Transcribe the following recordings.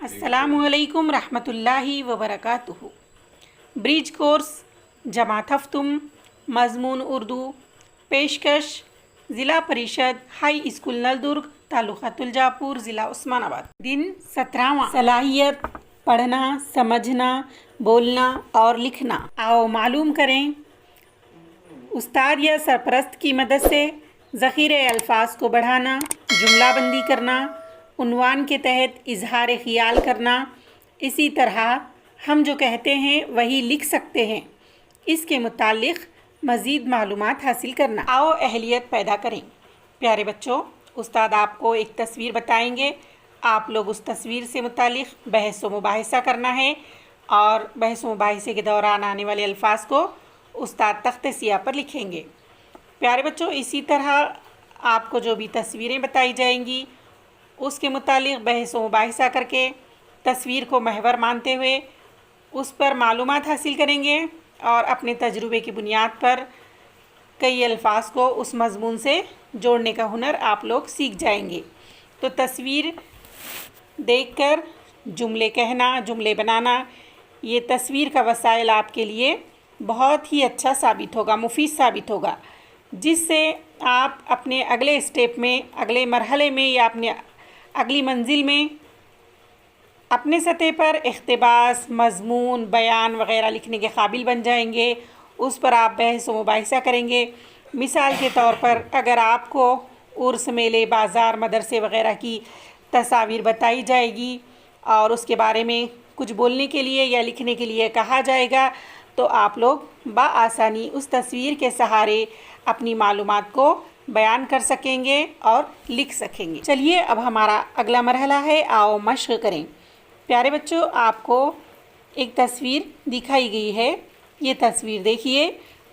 अस्सलामु अलैकुम रहमतुल्लाहि व बरकातुहू। ब्रिज कोर्स जमात हफ्तुम मज़मून उर्दू पेशकश ज़िला परिषद हाई स्कूल नलदुर्ग तालुका तुलजापुर ज़िला उस्मानाबाद। दिन 17वां सलाहियत पढ़ना समझना बोलना और लिखना। आओ मालूम करें उस्ताद या सरपरस्त की मदद से ज़ख़ीरे अल्फाज को बढ़ाना, जुमला बंदी करना, उन्वान के तहत इजहार ख़याल करना। इसी तरह हम जो कहते हैं वही लिख सकते हैं। इसके मुतालिक मज़ीद मालूमात हासिल करना। आओ अहलियत पैदा करें। प्यारे बच्चों, उस्ताद आपको एक तस्वीर बताएंगे, आप लोग उस तस्वीर से मुतालिक बहस व मुबाहिसा करना है और बहस व मुबाहिसे के दौरान आने वाले अल्फाज को उस्ताद तख्ते सियाह पर लिखेंगे। प्यारे बच्चों, इसी तरह आपको जो भी तस्वीरें बताई जाएंगी उसके मुतालिक बहस व मुबाहिसा करके तस्वीर को महवर मानते हुए उस पर मालूमात हासिल करेंगे और अपने तजुर्बे की बुनियाद पर कई अल्फाज को उस मज़मून से जोड़ने का हुनर आप लोग सीख जाएंगे। तो तस्वीर देखकर जुमले कहना, जुमले बनाना, ये तस्वीर का वसाइल आपके लिए बहुत ही अच्छा साबित होगा, मुफीद साबित होगा, जिससे आप अपने अगले स्टेप में, अगले मरहले में या अपने अगली मंजिल में अपने सतह पर इख्तिबास, मज़मून, बयान वग़ैरह लिखने के काबिल बन जाएंगे। उस पर आप बहस व मुबाहिसा करेंगे। मिसाल के तौर पर अगर आपको उर्स, मेले, बाज़ार, मदरसे वग़ैरह की तस्वीर बताई जाएगी और उसके बारे में कुछ बोलने के लिए या लिखने के लिए कहा जाएगा तो आप लोग बआसानी उस तस्वीर के सहारे अपनी मालूमात को बयान कर सकेंगे और लिख सकेंगे। चलिए अब हमारा अगला मरहला है, आओ मश्क करें। प्यारे बच्चों, आपको एक तस्वीर दिखाई गई है, ये तस्वीर देखिए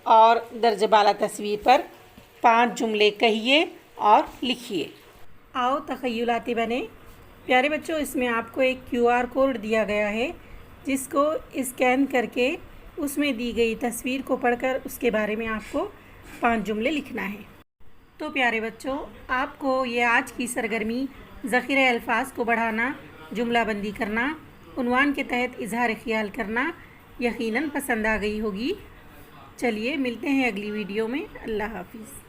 और दर्ज बाला तस्वीर पर 5 जुमले कहिए और लिखिए। आओ तख़य्युलाती बने। प्यारे बच्चों, इसमें आपको एक QR कोड दिया गया है जिसको स्कैन करके उसमें दी गई तस्वीर को पढ़कर उसके बारे में आपको 5 जुमले लिखना है। तो प्यारे बच्चों, आपको ये आज की सरगर्मी ज़ख़ीरे अल्फाज को बढ़ाना, जुमला बंदी करना, उन्वान के तहत इजहार ख़याल करना यकीनन पसंद आ गई होगी। चलिए मिलते हैं अगली वीडियो में। अल्लाह हाफ़िज़।